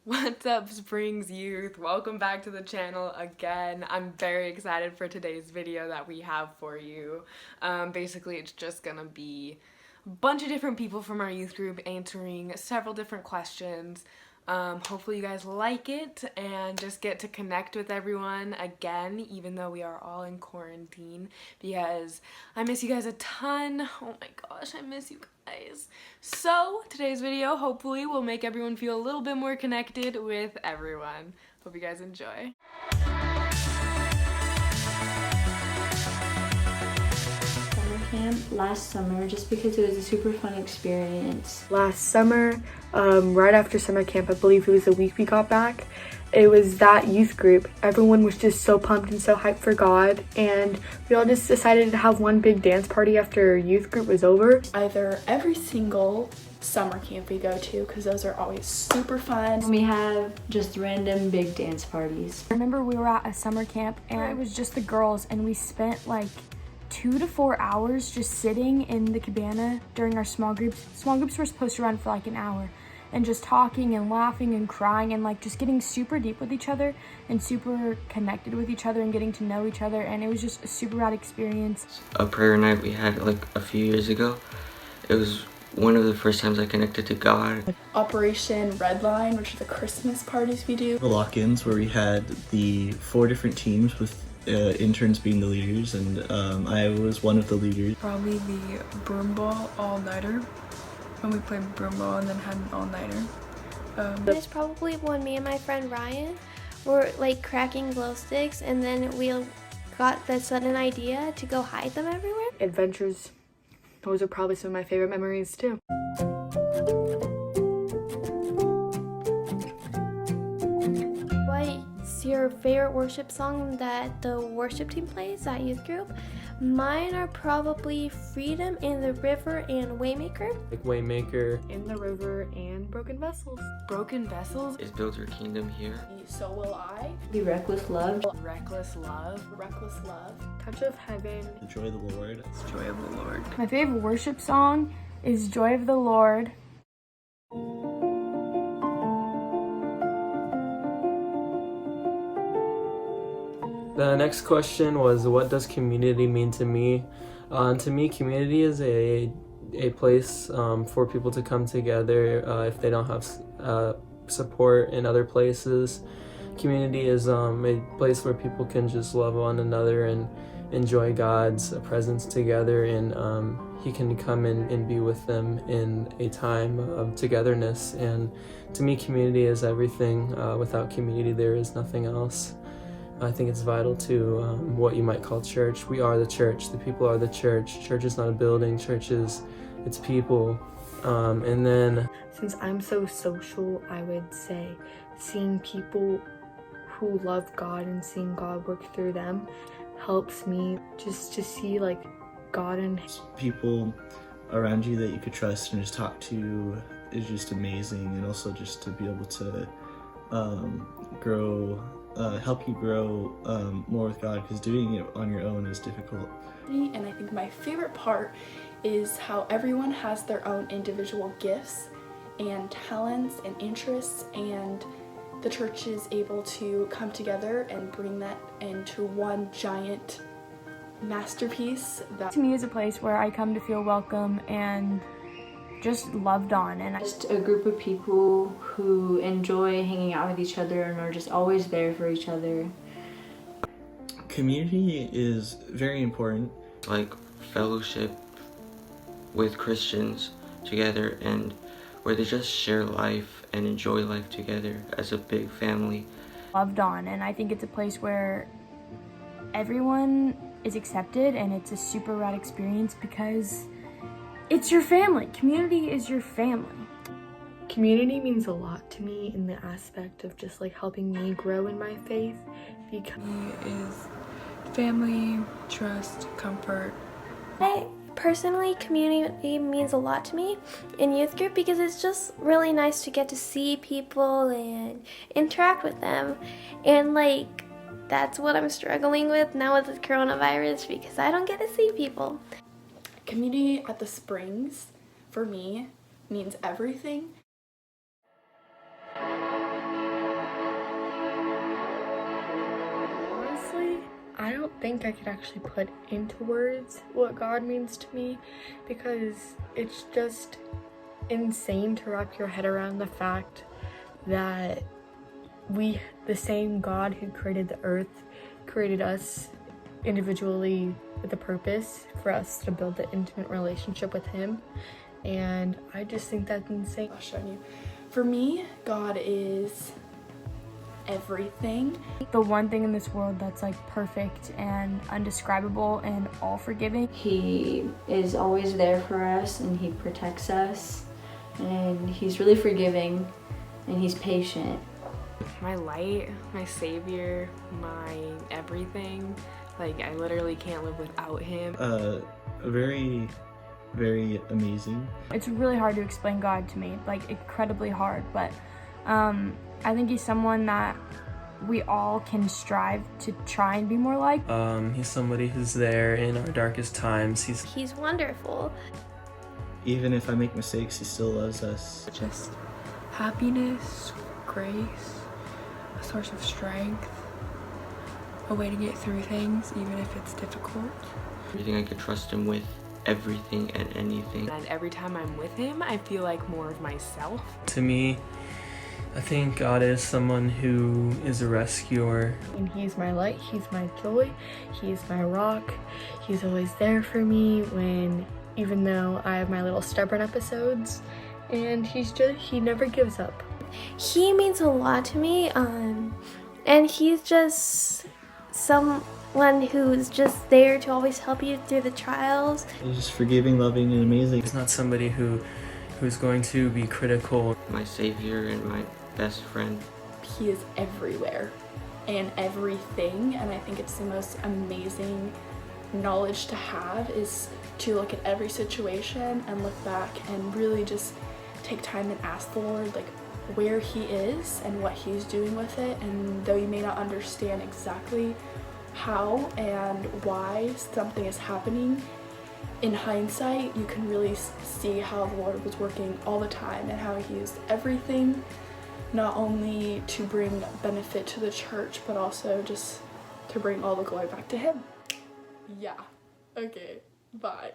What's up, Springs Youth? Welcome back to the channel again. I'm very excited for today's video that we have for you. Basically, it's just gonna be a bunch of different people from our youth group answering several different questions. Hopefully you guys like it and just get to connect with everyone again, even though we are all in quarantine, because I miss you guys a ton. Oh my gosh, I miss you guys. So today's video hopefully will make everyone feel a little bit more connected with everyone. Hope you guys enjoy. Camp last summer just because it was a super fun experience. Last summer, right after summer camp, I believe it was the week we got back, it was that youth group. Everyone was just so pumped and so hyped for God, and we all just decided to have one big dance party after youth group was over. Either every single summer camp we go to, because those are always super fun. We have just random big dance parties. I remember we were at a summer camp and it was just the girls, and we spent like 2 to 4 hours just sitting in the cabana during our small groups. Small groups were supposed to run for like an hour, and just talking and laughing and crying and like just getting super deep with each other and super connected with each other and getting to know each other, and it was just a super rad experience. A prayer night we had like a few years ago. It was one of the first times I connected to God. Operation Redline, which are the Christmas parties we do. The lock-ins where we had the 4 different teams with interns being the leaders, and I was one of the leaders. Probably the broom ball all-nighter, when we played broom ball and then had an all-nighter. It's probably when me and my friend Ryan were like cracking glow sticks, and then we got the sudden idea to go hide them everywhere. Adventures, those are probably some of my favorite memories too. What's your favorite worship song that the worship team plays at youth group? Mine are probably Freedom, In the River, and Waymaker. Like Waymaker, In the River, and Broken Vessels. Broken Vessels? Is Build Your Kingdom Here? So Will I. The Reckless Love. Reckless Love. Reckless Love. Touch of Heaven. The Joy of the Lord. It's Joy of the Lord. My favorite worship song is Joy of the Lord. The next question was, what does community mean to me? To me, community is a place for people to come together if they don't have support in other places. Community is a place where people can just love one another and enjoy God's presence together, and He can come in and be with them in a time of togetherness. And to me, community is everything. Without community, there is nothing else. I think it's vital to what you might call church. We are the church. The people are the church. Church is not a building. Church is, it's people. And then, since I'm so social, I would say seeing people who love God and seeing God work through them helps me just to see like God and People around you that you could trust and just talk to is just amazing, and also just to be able to help you grow more with God, because doing it on your own is difficult. And I think my favorite part is how everyone has their own individual gifts and talents and interests, and the church is able to come together and bring that into one giant masterpiece. To me, is a place where I come to feel welcome and just loved on, and Just a group of people who enjoy hanging out with each other and are just always there for each other. Community is very important. Like fellowship with Christians together, and where they just share life and enjoy life together as a big family. loved on, and I think it's a place where everyone is accepted, and it's a super rad experience because it's your family. Community is your family. community means a lot to me in the aspect of just like helping me grow in my faith, because Community is family, trust, comfort. Personally, community means a lot to me in youth group because it's just really nice to get to see people and interact with them. And like, that's what I'm struggling with now with the coronavirus, because I don't get to see people. Community at the Springs, for me, means everything. think I could actually put into words what God means to me, because it's just insane to wrap your head around the fact that the same God who created the earth created us individually with a purpose for us to build an intimate relationship with him. And I just think that's insane. I'll show you. For me, God is everything. The one thing in this world that's like perfect and undescribable and all forgiving. He is always there for us, and he protects us, and he's really forgiving, and he's patient. My light, my savior, my everything. Like, I literally can't live without him. Very, very amazing. It's really hard to explain God to me, like incredibly hard, but I think he's someone that we all can strive to try and be more like. He's somebody who's there in our darkest times. He's wonderful. Even if I make mistakes, he still loves us. Just happiness, grace, a source of strength, a way to get through things even if it's difficult. Everything I could trust him with, everything and anything. And every time I'm with him, I feel like more of myself. To me, I think God is someone who is a rescuer. And he's my light, he's my joy, he's my rock. He's always there for me even though I have my little stubborn episodes, and he never gives up. He means a lot to me, and he's just someone who's just there to always help you through the trials. He's just forgiving, loving, and amazing. He's not somebody who's going to be critical. My savior and my best friend. He is everywhere and everything, and I think it's the most amazing knowledge to have, is to look at every situation and look back and really just take time and ask the Lord like where he is and what he's doing with it. And though you may not understand exactly how and why something is happening, in hindsight you can really see how the Lord was working all the time and how he used everything not only to bring benefit to the church but also just to bring all the glory back to him. Yeah. Okay. Bye.